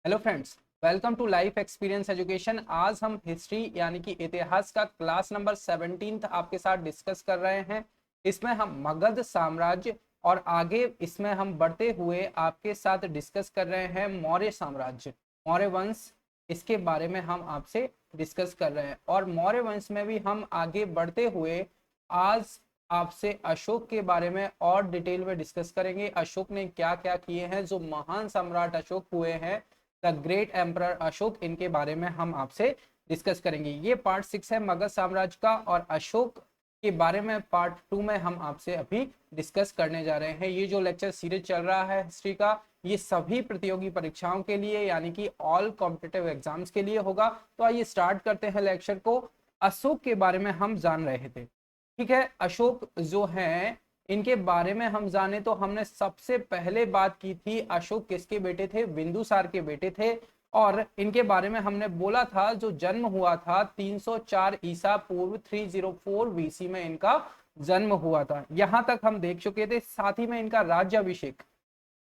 Hello friends, welcome to life experience education. आज हम history यानी कि इतिहास का क्लास नंबर 17 आपके साथ डिस्कस कर रहे हैं। इसमें हम मगध साम्राज्य और आगे इसमें हम बढ़ते हुए आपके साथ डिस्कस कर रहे हैं मौर्य साम्राज्य, मौर्य वंश। इसके बारे में हम आपसे डिस्कस कर रहे हैं और मौर्य वंश में भी हम आगे बढ़ते हुए आज आपसे अशोक के बारे में और डिटेल में डिस्कस करेंगे। अशोक ने क्या क्या किए हैं, जो महान सम्राट अशोक हुए हैं, द ग्रेट एम्परर अशोक, इनके बारे में हम आपसे डिस्कस करेंगे। ये पार्ट 6 है मगध साम्राज्य का और अशोक के बारे में पार्ट 2 में हम आपसे अभी डिस्कस करने जा रहे हैं। ये जो लेक्चर सीरीज चल रहा है हिस्ट्री का, ये सभी प्रतियोगी परीक्षाओं के लिए यानी कि ऑल कॉम्पिटिटिव एग्जाम्स के लिए होगा। तो आइए स्टार्ट करते हैं लेक्चर को। अशोक के बारे में हम जान रहे थे, ठीक है। अशोक जो हैं, इनके बारे में हम जाने तो हमने सबसे पहले बात की थी अशोक किसके बेटे थे, बिंदुसार के बेटे थे। और इनके बारे में हमने बोला था जो जन्म हुआ था 304 ईसा पूर्व 304 बीसी में इनका जन्म हुआ था। यहां तक हम देख चुके थे। साथ ही में इनका राज्याभिषेक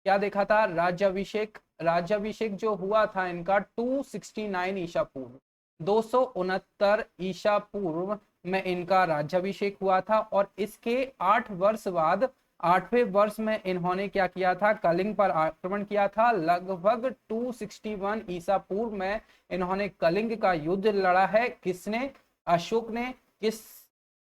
क्या देखा था, राज्याभिषेक। राज्याभिषेक जो हुआ था इनका 269 ईसा पूर्व, 269 ईसा पूर्व में इनका राज्याभिषेक हुआ था। और इसके 8 वर्ष बाद 8वें वर्ष में इन्होंने क्या किया था, कलिंग पर आक्रमण किया था। लगभग 261 ईसा पूर्व में इन्होंने कलिंग का युद्ध लड़ा है। किसने, अशोक ने। किस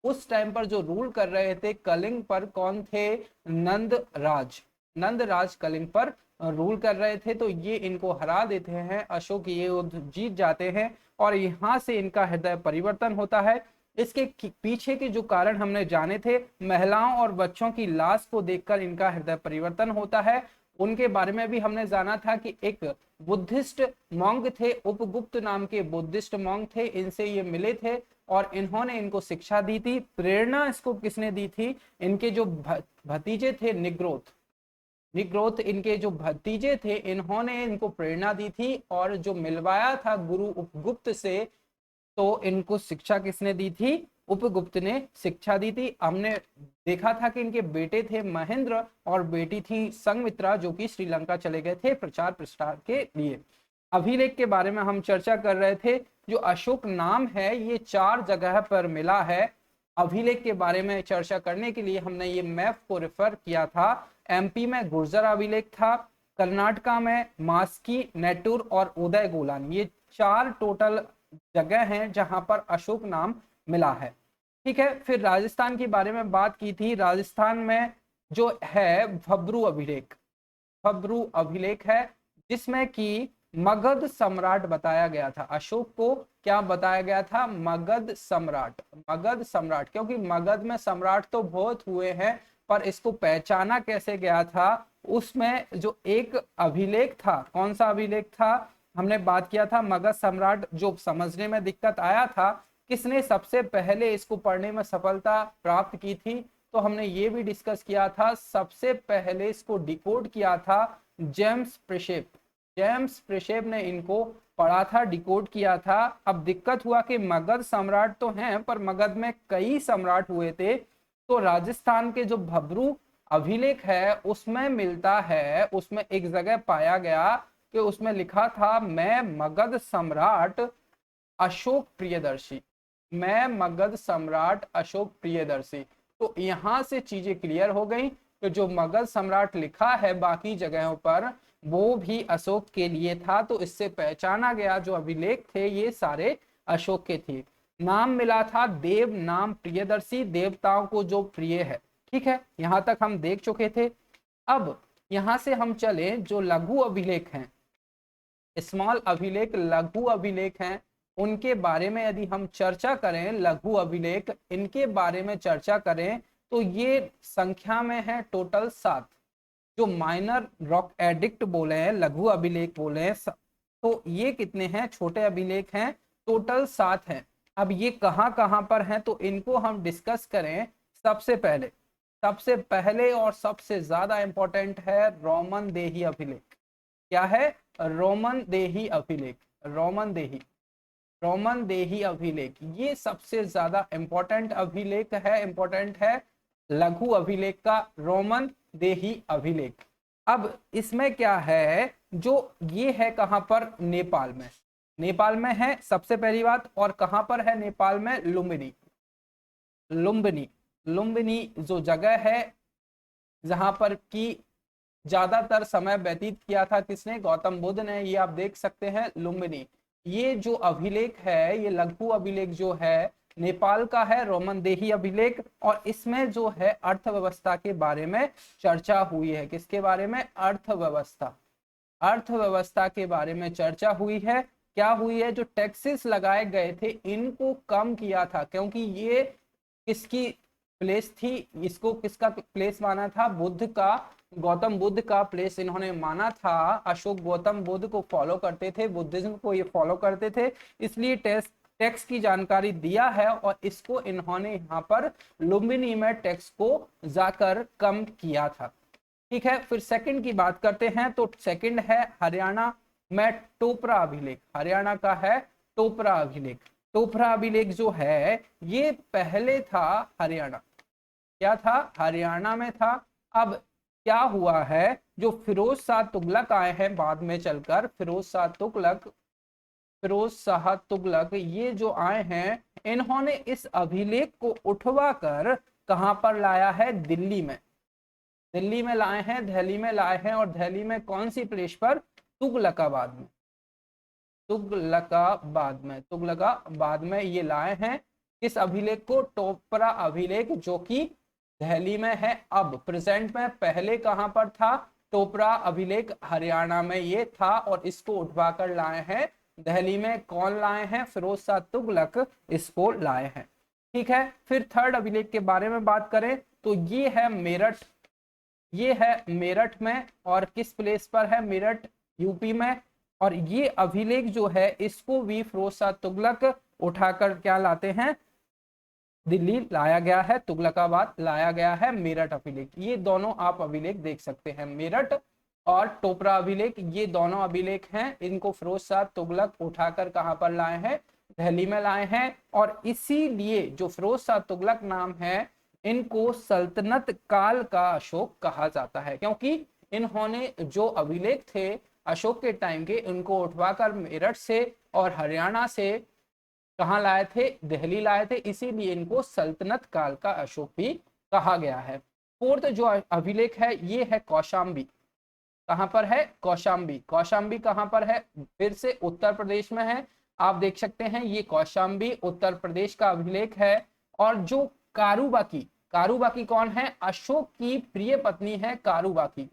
उस टाइम पर जो रूल कर रहे थे कलिंग पर, कौन थे, नंदराज। नंदराज कलिंग पर रूल कर रहे थे। तो ये इनको हरा देते हैं, अशोक ये युद्ध जीत जाते हैं और यहाँ से इनका हृदय परिवर्तन होता है। इसके पीछे के जो कारण हमने जाने थे, महिलाओं और बच्चों की लाश को देखकर इनका हृदय परिवर्तन होता है। उनके बारे में भी हमने जाना था कि एक बुद्धिस्ट मॉन्क थे, उपगुप्त नाम के बुद्धिस्ट मॉन्क थे, इनसे ये मिले थे और इन्होंने इनको शिक्षा दी थी। प्रेरणा इसको किसने दी थी, इनके जो भतीजे थे निग्रोथ, निग्रोथ इनके जो भतीजे थे, इन्होंने इनको प्रेरणा दी थी। और जो मिलवाया था गुरु उपगुप्त से, तो इनको शिक्षा किसने दी थी, उपगुप्त ने शिक्षा दी थी। हमने देखा था कि इनके बेटे थे महेंद्र और बेटी थी संघमित्रा, जो कि श्रीलंका चले गए थे प्रचार प्रसार के लिए। अभिलेख के बारे में हम चर्चा कर रहे थे। जो अशोक नाम है ये 4 जगह पर मिला है। अभिलेख के बारे में चर्चा करने के लिए हमने ये मैप को रेफर किया था। एमपी में गुर्जर अभिलेख था, कर्नाटका में मास्की, नेटूर और उदय गोलान, ये 4 टोटल जगह हैं जहां पर अशोक नाम मिला है, ठीक है। फिर राजस्थान के बारे में बात की थी। राजस्थान में जो है भब्रू अभिलेख, भब्रू अभिलेख है, जिसमें कि मगध सम्राट बताया गया था। अशोक को क्या बताया गया था, मगध सम्राट। मगध सम्राट, क्योंकि मगध में सम्राट तो बहुत हुए हैं, पर इसको पहचाना कैसे गया था, उसमें जो एक अभिलेख था, कौन सा अभिलेख था, हमने बात किया था मगध सम्राट। जो समझने में दिक्कत आया था, किसने सबसे पहले इसको पढ़ने में सफलता प्राप्त की थी, तो हमने ये भी डिस्कस किया था। सबसे पहले इसको डिकोड किया था जेम्स प्रिशेप। जेम्स प्रिशेप ने इनको पढ़ा था, डिकोड किया था। अब दिक्कत हुआ कि मगध सम्राट तो हैं, पर मगध में कई सम्राट हुए थे। तो राजस्थान के जो भब्रू अभिलेख है उसमें मिलता है, उसमें एक जगह पाया गया कि उसमें लिखा था, मैं मगध सम्राट अशोक प्रियदर्शी, मैं मगध सम्राट अशोक प्रियदर्शी। तो यहां से चीजें क्लियर हो गई कि जो मगध सम्राट लिखा है बाकी जगहों पर, वो भी अशोक के लिए था। तो इससे पहचाना गया जो अभिलेख थे ये सारे अशोक के थे। नाम मिला था देव नाम प्रियदर्शी, देवताओं को जो प्रिय है, ठीक है। यहां तक हम देख चुके थे। अब यहां से हम चले जो लघु अभिलेख हैं, स्मॉल अभिलेख, लघु अभिलेख हैं, उनके बारे में यदि हम चर्चा करें, लघु अभिलेख इनके बारे में चर्चा करें तो ये संख्या में है टोटल 7। जो माइनर रॉक एडिक्ट बोले हैं, लघु अभिलेख बोले हैं, तो ये कितने हैं, छोटे अभिलेख हैं, टोटल 7 हैं। अब ये कहां कहां पर हैं, तो इनको हम डिस्कस करें। सबसे पहले और सबसे ज्यादा इंपॉर्टेंट है रोमन देही अभिलेख। क्या है, रोमन देही अभिलेख, रोमन देही, रोमन देही अभिलेख, ये सबसे ज्यादा इंपॉर्टेंट अभिलेख है, इंपॉर्टेंट है लघु अभिलेख का रोमन देही अभिलेख। अब इसमें क्या है, जो ये है कहां पर, नेपाल में, नेपाल में है सबसे पहली बात। और कहां पर है नेपाल में, लुम्बिनी, लुम्बिनी, लुम्बिनी जो जगह है जहां पर की ज्यादातर समय व्यतीत किया था किसने, गौतम बुद्ध ने। ये आप देख सकते हैं लुम्बिनी। ये जो अभिलेख है, ये लघु अभिलेख जो है नेपाल का है, रोमनदेही अभिलेख। और इसमें जो है अर्थव्यवस्था के बारे में चर्चा हुई है। किसके बारे में, अर्थव्यवस्था, अर्थव्यवस्था के बारे में चर्चा हुई है। क्या हुई है, जो टैक्सेस लगाए गए थे इनको कम किया था, क्योंकि ये किसकी प्लेस थी, इसको किसका प्लेस माना था, बुद्ध का, गौतम बुद्ध का प्लेस इन्होंने माना था। अशोक गौतम बुद्ध को फॉलो करते थे, बुद्धिज्म को ये फॉलो करते थे, इसलिए टैक्स की जानकारी दिया है। और इसको इन्होंने यहाँ पर लुम्बिनी में टैक्स को जाकर कम किया था। ठीक है, फिर सेकंड की बात करते हैं। तो सेकंड है हरियाणा में टोपरा अभिलेख, हरियाणा का है टोपरा अभिलेख। टोपरा अभिलेख जो है ये पहले था हरियाणा, क्या था, हरियाणा में था। अब क्या हुआ है, जो फिरोज शाह तुगलक आए हैं बाद में चलकर, फिरोज शाह तुगलक ये जो आए हैं, इन्होंने इस अभिलेख को उठवा कर कहां पर लाया है, दिल्ली में, दिल्ली में लाए हैं, दिल्ली में लाए हैं। और दिल्ली में कौन सी प्लेस पर, तुगलकाबाद में, तुगलकाबाद में ये लाए हैं। किस अभिलेख को, टोपरा अभिलेख, जो कि दिल्ली में है अब प्रेजेंट में। पहले कहां पर था, टोपरा अभिलेख हरियाणा में ये था, और इसको उठवा कर लाए हैं दिल्ली में। कौन लाए हैं, फिरोज शाह तुगलक इसको लाए हैं। ठीक है, फिर थर्ड अभिलेख के बारे में बात करें तो ये है मेरठ, ये है मेरठ में। और किस प्लेस पर है, मेरठ यूपी में। और ये अभिलेख जो है इसको भी फिरोज शाह तुगलक उठाकर क्या लाते हैं, दिल्ली लाया गया है, तुगलकाबाद लाया गया है, मेरठ अभिलेख। ये दोनों आप अभिलेख देख सकते हैं, मेरठ और टोपरा अभिलेख, ये दोनों अभिलेख हैं। इनको फिरोज शाह तुगलक उठाकर कहां पर लाए हैं, दिल्ली में लाए हैं। और इसीलिए जो फिरोज शाह तुगलक नाम है, इनको सल्तनत काल का अशोक कहा जाता है, क्योंकि इन्होंने जो अभिलेख थे अशोक के टाइम के, उनको उठवाकर मेरठ से और हरियाणा से कहाँ लाए थे, दिल्ली लाए थे, इसीलिए इनको सल्तनत काल का अशोक भी कहा गया है। फोर्थ जो अभिलेख है ये है कौशाम्बी, कहां पर है, कौशाम्बी। कौशाम्बी कहां पर है, फिर से उत्तर प्रदेश में है। आप देख सकते हैं ये कौशाम्बी उत्तर प्रदेश का अभिलेख है। और जो कारूबाकी, कारूबाकी कौन है, अशोक की प्रिय पत्नी है कारूबाकी,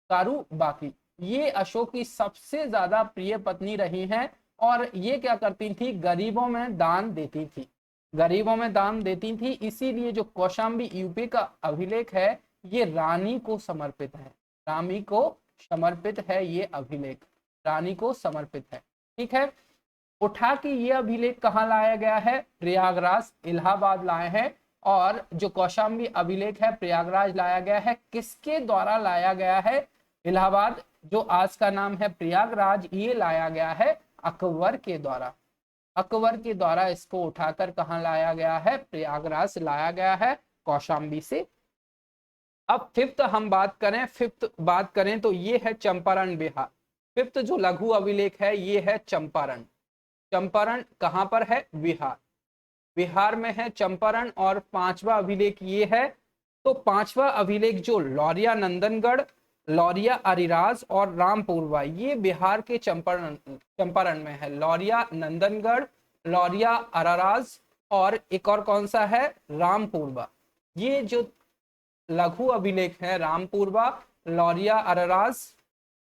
कारूबाकी ये अशोक की सबसे ज्यादा प्रिय पत्नी रही हैं। और ये क्या करती थी, गरीबों में दान देती थी, गरीबों में दान देती थी। इसीलिए जो कौशाम्बी यूपी का अभिलेख है ये रानी को समर्पित है, रानी को समर्पित है ये अभिलेख, रानी को समर्पित है। ठीक है, उठा के ये अभिलेख कहाँ लाया गया है, प्रयागराज, इलाहाबाद लाए हैं। और जो कौशाम्बी अभिलेख है प्रयागराज लाया गया है। किसके द्वारा लाया गया है, इलाहाबाद जो आज का नाम है प्रयागराज, ये लाया गया है अकबर के द्वारा, अकबर के द्वारा इसको उठाकर कहाँ लाया गया है, प्रयागराज लाया गया है कौशाम्बी से। अब फिफ्थ हम बात करें तो ये है चंपारण बिहार। फिफ्थ जो लघु अभिलेख है ये है चंपारण, चंपारण कहां पर है, बिहार, बिहार में है चंपारण। और पांचवा अभिलेख ये है। तो पांचवा अभिलेख जो लौरिया नंदनगढ़, लौरिया अरिराज और रामपुरवा, ये बिहार के चंपारण में है। लौरिया नंदनगढ़, लौरिया अराराज और एक और कौन सा है, रामपुरवा। ये जो लघु अभिलेख है रामपुरवा, लौरिया अराराज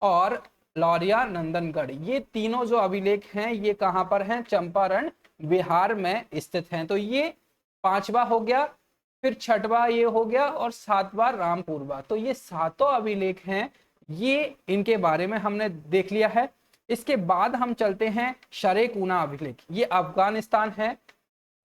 और लौरिया नंदनगढ़, ये तीनों जो अभिलेख हैं ये कहां पर हैं, चंपारण बिहार में स्थित हैं। तो ये पांचवा हो गया, फिर छठवा ये हो गया और सातवां रामपुरवा। तो ये सातों अभिलेख हैं, ये इनके बारे में हमने देख लिया है। इसके बाद हम चलते हैं शरेकुना अभिलेख। ये अफगानिस्तान है,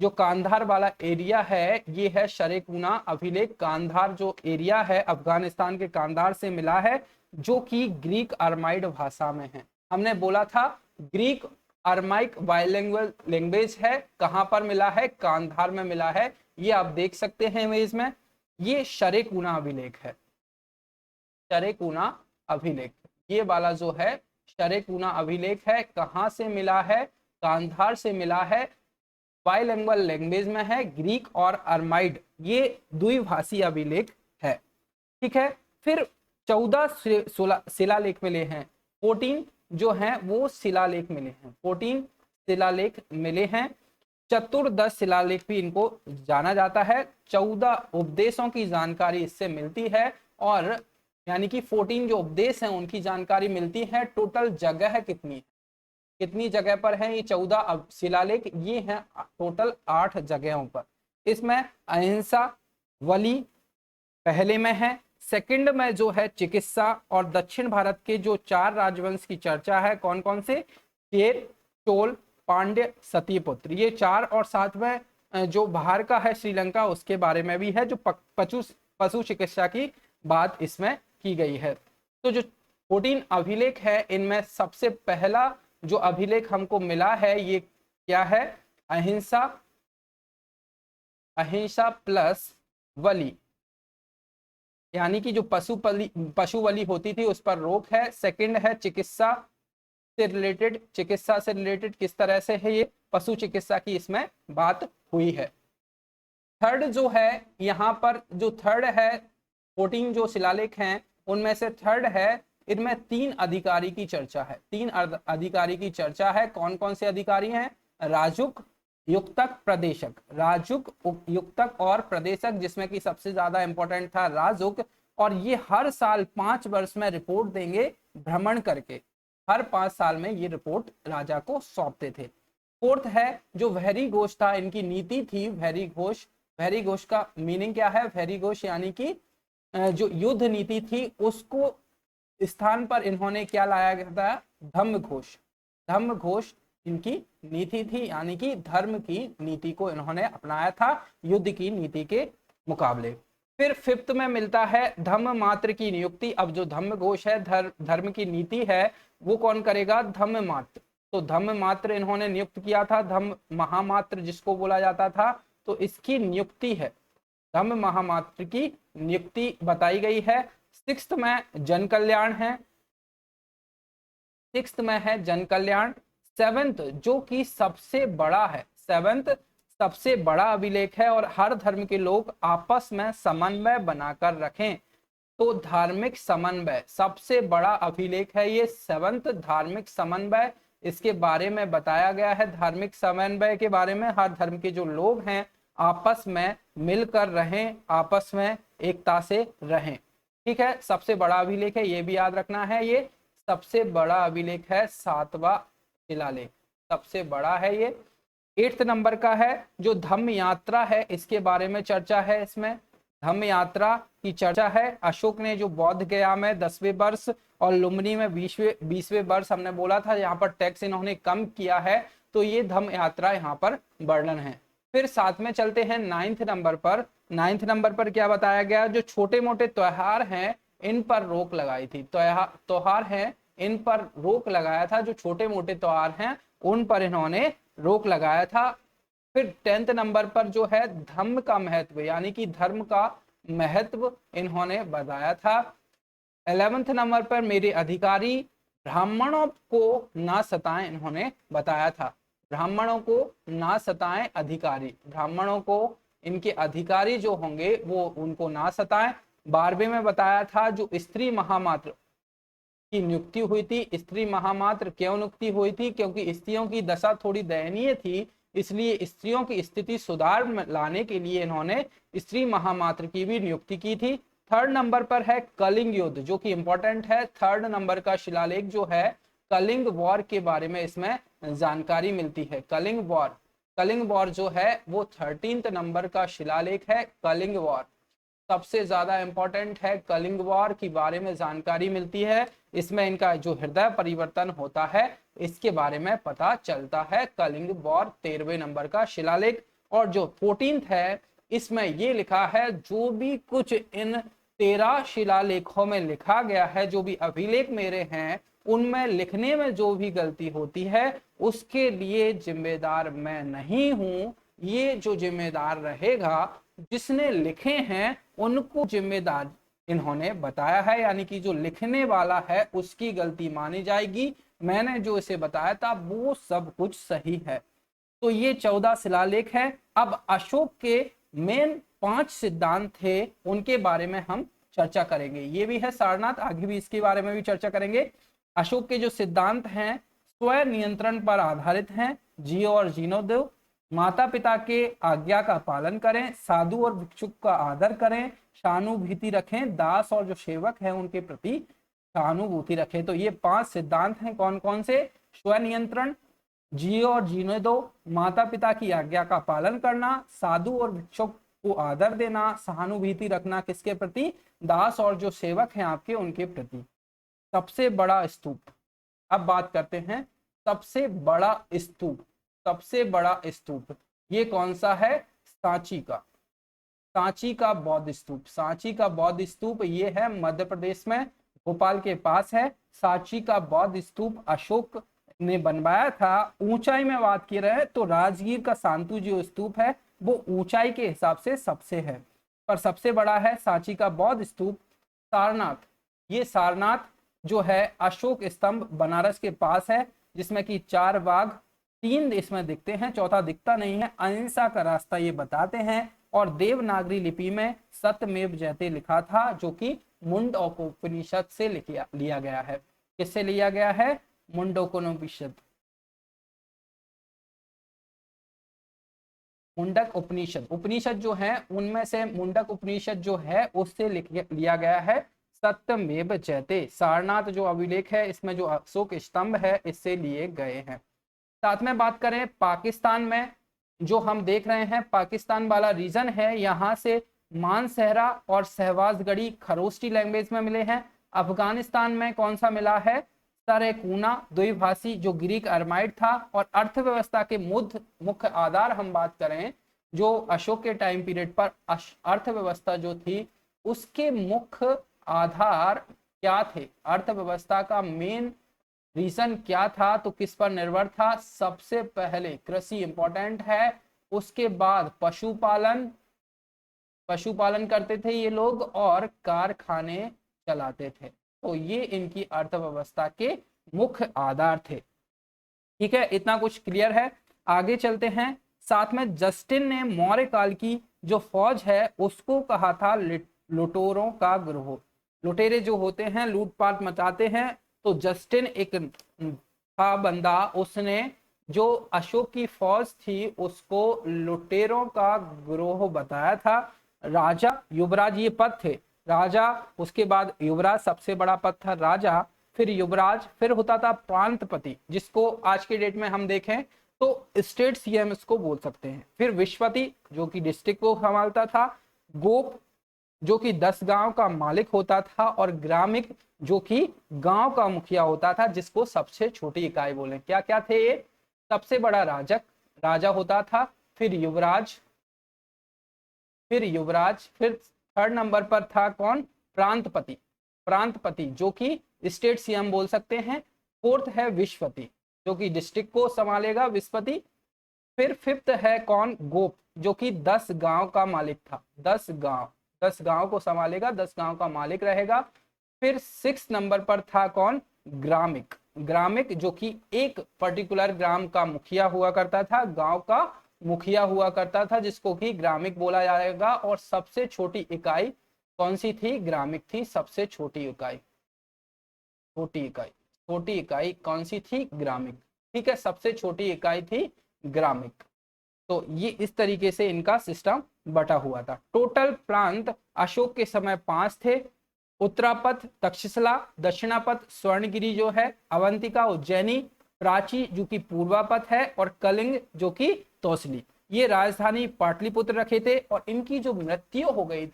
जो कांधार वाला एरिया है ये है शरेकुना अभिलेख। कांधार जो एरिया है अफगानिस्तान के कांधार से मिला है, जो कि ग्रीक अरमाइड भाषा में है। हमने बोला था ग्रीक अरमाइक बाइलिंगुअल लैंग्वेज है, कहां पर मिला है, कांधार में मिला है। ये आप देख सकते हैं इमेज में, ये शरेकुना अभिलेख है, शरेकुना अभिलेख ये वाला जो है शरेकुना अभिलेख है, कहाँ से मिला है, गांधार से मिला है, बाइलिंगुअल लैंग्वेज में है, ग्रीक और अरमाइड, ये द्विभाषी अभिलेख है। ठीक है, फिर 14 शिलालेख मिले हैं, 14 जो हैं वो शिलालेख मिले हैं, 14 शिलालेख मिले हैं। चतुर्दश शिलालेख भी इनको जाना जाता है। 14 उपदेशों की जानकारी इससे मिलती है, और यानी कि 14 जो उपदेश हैं उनकी जानकारी मिलती है। टोटल जगह कितनी जगह पर है ये 14 शिलालेख, ये हैं टोटल 8 जगहों पर। इसमें अहिंसा वली पहले में है, सेकंड में जो है चिकित्सा, और दक्षिण भारत के जो 4 राजवंश की चर्चा है, कौन कौन से, चेर, चोल, पांड्य, सतीपुत्र, ये 4, और साथ में जो बाहर का है श्रीलंका उसके बारे में भी है, जो पशु चिकित्सा की बात इसमें की गई है। तो जो 14 अभिलेख है इनमें सबसे पहला जो अभिलेख हमको मिला है ये क्या है, अहिंसा प्लस वली, यानी कि जो पशु बलि होती थी उस पर रोक है। सेकंड है चिकित्सा से रिलेटेड किस तरह से है, ये पशु चिकित्सा की इसमें बात हुई है। थर्ड जो है यहाँ पर जो थर्ड है 14 जो शिलालेख हैं उनमें से थर्ड है, इनमें 3 अधिकारी की चर्चा है, 3 अधिकारी की चर्चा है। कौन कौन से अधिकारी हैं, राजुक, युक्तक, प्रदेशक, राजुक, युक्तक और प्रदेशक, जिसमें कि सबसे ज्यादा इंपॉर्टेंट था राजुक, और ये हर साल 5 वर्ष में रिपोर्ट देंगे भ्रमण करके, हर 5 साल में ये रिपोर्ट राजा को सौंपते थे। फोर्थ है जो वहरी घोष था, इनकी नीति थी वहरी घोष। वहरी घोष का मीनिंग क्या है, वहरी घोष यानी कि जो युद्ध नीति थी उसको स्थान पर इन्होंने क्या लाया गया था, धम्म घोष। धम्म घोष इनकी नीति थी, यानी कि धर्म की नीति को इन्होंने अपनाया था युद्ध की नीति के मुकाबले। फिर फिफ्थ में मिलता है धम्म मात्र की नियुक्ति। अब जो धम्म घोष है, धर्म की नीति है, वो कौन करेगा, धम्म मात्र। तो धम्म मात्र इन्होंने नियुक्त किया था, धम्म महामात्र जिसको बोला जाता था, तो इसकी नियुक्ति है, धम्म महामात्र की नियुक्ति बताई गई है। सिक्स्थ में जन कल्याण है, सिक्स्थ में है जन कल्याण। सेवेंथ जो कि सबसे बड़ा है, सेवेंथ सबसे बड़ा अभिलेख है, और हर धर्म के लोग आपस में समन्वय बनाकर रखें, तो धार्मिक समन्वय सबसे बड़ा अभिलेख है ये, सेवेंथ धार्मिक समन्वय, इसके बारे में बताया गया है। धार्मिक समन्वय के बारे में हर धर्म के जो लोग हैं आपस में मिलकर रहें, आपस में एकता से रहें। ठीक है, सबसे बड़ा अभिलेख है, ये भी याद रखना है, ये सबसे बड़ा अभिलेख है, 7वां शिलालेख सबसे बड़ा है ये। 8th नंबर का है जो धम्म यात्रा है, इसके बारे में चर्चा है। इसमें धम्म यात्रा की चर्चा है। अशोक ने जो बौद्ध गया में 10वें वर्ष और लुम्बिनी में 20वें वर्ष, हमने बोला था यहाँ पर टैक्स इन्होंने कम किया है, तो ये धम्म यात्रा यहाँ पर वर्णन है। फिर साथ में चलते हैं 9th नंबर पर। 9th नंबर पर क्या बताया गया, जो छोटे मोटे त्योहार हैं इन पर रोक लगाई थी, त्योहार हैं इन पर रोक लगाया था, जो छोटे मोटे त्योहार हैं उन पर इन्होंने रोक लगाया था। फिर 10th नंबर पर जो है धम्म का महत्व, यानी कि धर्म का महत्व इन्होंने बताया था। 11th नंबर पर मेरे अधिकारी ब्राह्मणों को ना सताएं, इन्होंने बताया था, ब्राह्मणों को ना सताएं अधिकारी, ब्राह्मणों को इनके अधिकारी जो होंगे वो उनको ना सताएं। 12वें में बताया था जो स्त्री महामात्र की नियुक्ति हुई थी। स्त्री महामात्र क्यों नियुक्ति हुई थी, क्योंकि स्त्रियों की दशा थोड़ी दयनीय थी, इसलिए स्त्रियों की स्थिति सुधार लाने के लिए इन्होंने स्त्री महामात्र की भी नियुक्ति की थी। 3rd नंबर पर है कलिंग युद्ध, जो कि इंपॉर्टेंट है। 3rd नंबर का शिलालेख जो है कलिंग वॉर के बारे में इसमें जानकारी मिलती है। कलिंग वॉर जो है वो 13th नंबर का शिलालेख है। कलिंग वॉर सबसे ज्यादा इंपॉर्टेंट है, कलिंग वॉर के बारे में जानकारी मिलती है। इसमें इनका जो हृदय परिवर्तन होता है इसके बारे में पता चलता है। कलिंग वॉर 13वें नंबर का शिलालेख। और जो 14th है इसमें ये लिखा है, जो भी कुछ इन 13 शिलालेखों में लिखा गया है, जो भी अभिलेख मेरे हैं उनमें लिखने में जो भी गलती होती है उसके लिए जिम्मेदार मैं नहीं हूं, ये जो जिम्मेदार रहेगा जिसने लिखे हैं उनको जिम्मेदार इन्होंने बताया है, यानी कि जो लिखने वाला है उसकी गलती मानी जाएगी। मैंने जो इसे बताया था वो सब कुछ सही है। तो ये 14 शिलालेख है। अब अशोक के मेन 5 सिद्धांत थे, उनके बारे में हम चर्चा करेंगे। ये भी है सारनाथ, आगे भी इसके बारे में भी चर्चा करेंगे। अशोक के जो सिद्धांत हैं स्वयं नियंत्रण पर आधारित हैं, जियो और जीनो दो, माता पिता के आज्ञा का पालन करें, साधु और भिक्षुक का आदर करें, सहानुभूति रखें, दास और जो सेवक है उनके प्रति सहानुभूति रखें। तो ये 5 सिद्धांत हैं। कौन कौन से? स्वयं नियंत्रण, जियो और जीने दो, माता पिता की आज्ञा का पालन करना, साधु और भिक्षुक को आदर देना, सहानुभूति रखना किसके प्रति? दास और जो सेवक हैं आपके उनके प्रति। सबसे बड़ा स्तूप, अब बात करते हैं सबसे बड़ा स्तूप। सबसे बड़ा स्तूप ये कौन सा है? सांची का, सांची का बौद्ध स्तूप। सांची का बौद्ध स्तूप ये है मध्य प्रदेश में, भोपाल के पास है। सांची का बौद्ध स्तूप अशोक ने बनवाया था। ऊंचाई में बात की रहे तो राजगीर का सांतु जो स्तूप है वो ऊंचाई के हिसाब से सबसे है, पर सबसे बड़ा है सांची का बौद्ध स्तूप। सारनाथ, ये सारनाथ जो है अशोक स्तंभ बनारस के पास है, जिसमें कि 4 बाघ, 3 इसमें दिखते हैं, चौथा दिखता नहीं है। अहिंसा का रास्ता ये बताते हैं। और देवनागरी लिपि में सत्यमेव जयते लिखा था, जो कि मुंडकोपनिषद से लिया गया है। किससे लिया गया है? मुंडकोपनिषद, मुंडक उपनिषद। उपनिषद जो है उनमें से मुंडक उपनिषद जो है उससे लिया गया है सत्यमेव जयते। सारनाथ जो अभिलेख है इसमें जो अशोक स्तंभ है इससे लिए गए हैं। साथ में बात करें पाकिस्तान में, जो हम देख रहे हैं पाकिस्तान वाला रीजन है, यहाँ से मानसहरा और सहवाजगढ़ी खरोष्टी लैंग्वेज में मिले हैं। अफगानिस्तान में कौन सा मिला है? सरेकूना द्विभाषी जो ग्रीक अरमाइड था। और अर्थव्यवस्था के मुख्य आधार हम बात करें, जो अशोक के टाइम पीरियड पर अर्थव्यवस्था जो थी उसके मुख्य आधार क्या थे? अर्थव्यवस्था का मेन रीजन क्या था? तो किस पर निर्भर था? सबसे पहले कृषि इंपॉर्टेंट है, उसके बाद पशुपालन, पशुपालन करते थे ये लोग, और कारखाने चलाते थे। तो ये इनकी अर्थव्यवस्था के मुख्य आधार थे। ठीक है, इतना कुछ क्लियर है। आगे चलते हैं। साथ में जस्टिन ने मौर्य काल की जो फौज है उसको कहा था लुटेरों का गिरोह। लुटेरे जो होते हैं लूटपाट मचाते हैं, तो जस्टिन एक था बंदा, उसने जो अशोक की फौज थी उसको लुटेरों का गिरोह बताया था। राजा, युवराज ये पद थे, राजा, उसके बाद युवराज, सबसे बड़ा पद था राजा, फिर युवराज, फिर होता था प्रांतपति, जिसको आज के डेट में हम देखें तो स्टेट सीएम इसको बोल सकते हैं। फिर विश्वपति जो कि डिस्ट्रिक्ट को संभालता था, गोप जो कि 10 गांव का मालिक होता था, और ग्रामिक जो कि गांव का मुखिया होता था, जिसको सबसे छोटी इकाई बोले। क्या क्या थे ये? सबसे बड़ा राजा होता था, फिर युवराज, फिर 3rd नंबर पर था कौन? प्रांतपति, प्रांतपति जो कि स्टेट सीएम बोल सकते हैं। 4th है विश्वपति जो कि डिस्ट्रिक्ट को संभालेगा, विश्वपति। फिर 5th है कौन? गोप जो कि 10 गांव का मालिक था, 10 गांव को संभालेगा, 10 गांव का मालिक रहेगा। फिर 6th नंबर पर था कौन? ग्रामिक जो कि एक पर्टिकुलर ग्राम का मुखिया हुआ करता था, गांव का मुखिया हुआ करता था, जिसको कि ग्रामिक बोला जाएगा। और सबसे छोटी इकाई कौन सी थी? ग्रामिक थी सबसे छोटी इकाई, छोटी इकाई कौन सी थी? ग्रामिक। ठीक है, सबसे छोटी इकाई थी ग्रामिक। तो ये इस तरीके से इनका सिस्टम बटा हुआ था। टोटल प्रांत अशोक के समय 5 थे: उत्तरापथ, तक्षशिला, दक्षिणापथ स्वर्णगिरी जो है, अवंतिका उज्जैनी, प्राची जो कि पूर्वापथ है, और कलिंग जो कि तौसली। ये राजधानी पाटलिपुत्र रखे थे। और इनकी जो मृत्यु हो गई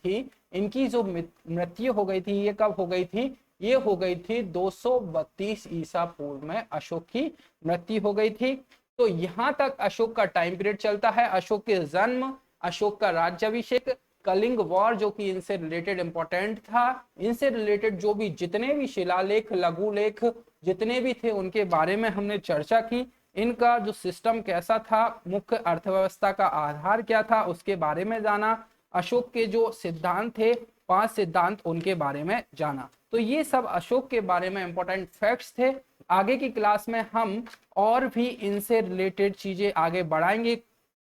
थी, ये कब हो गई थी? ये हो गई थी 232 ईसा पूर्व में अशोक की मृत्यु हो गई थी। तो यहाँ तक अशोक का टाइम पीरियड चलता है। अशोक के जन्म, अशोक का राज्याभिषेक, कलिंग वॉर जो कि इनसे रिलेटेड इंपॉर्टेंट था, इनसे रिलेटेड जो भी जितने भी शिलालेख, लघुलेख जितने भी थे उनके बारे में हमने चर्चा की। इनका जो सिस्टम कैसा था, मुख्य अर्थव्यवस्था का आधार क्या था, उसके बारे में जाना। अशोक के जो सिद्धांत थे 5 सिद्धांत उनके बारे में जाना। तो ये सब अशोक के बारे में इंपॉर्टेंट फैक्ट्स थे। आगे की क्लास में हम और भी इनसे रिलेटेड चीजें आगे बढ़ाएंगे।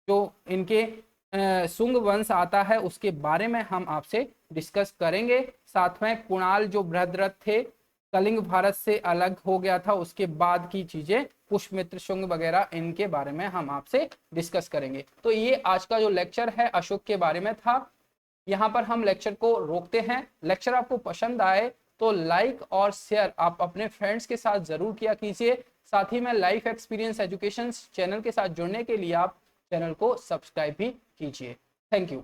जो इनके सुंग वंश आता है उसके बारे में हम आपसे डिस्कस करेंगे। साथ में कुणाल जो बृहद्रथ थे, कलिंग भारत से अलग हो गया था, उसके बाद की चीजें पुष्यमित्र शुंग वगैरह, इनके बारे में हम आपसे डिस्कस करेंगे। तो ये आज का जो लेक्चर है अशोक के बारे में था। यहाँ पर हम लेक्चर को रोकते हैं। लेक्चर आपको पसंद आए तो लाइक और शेयर आप अपने फ्रेंड्स के साथ जरूर किया कीजिए। साथ ही में लाइफ एक्सपीरियंस एजुकेशन चैनल के साथ जुड़ने के लिए आप चैनल को सब्सक्राइब भी कीजिए। Thank you.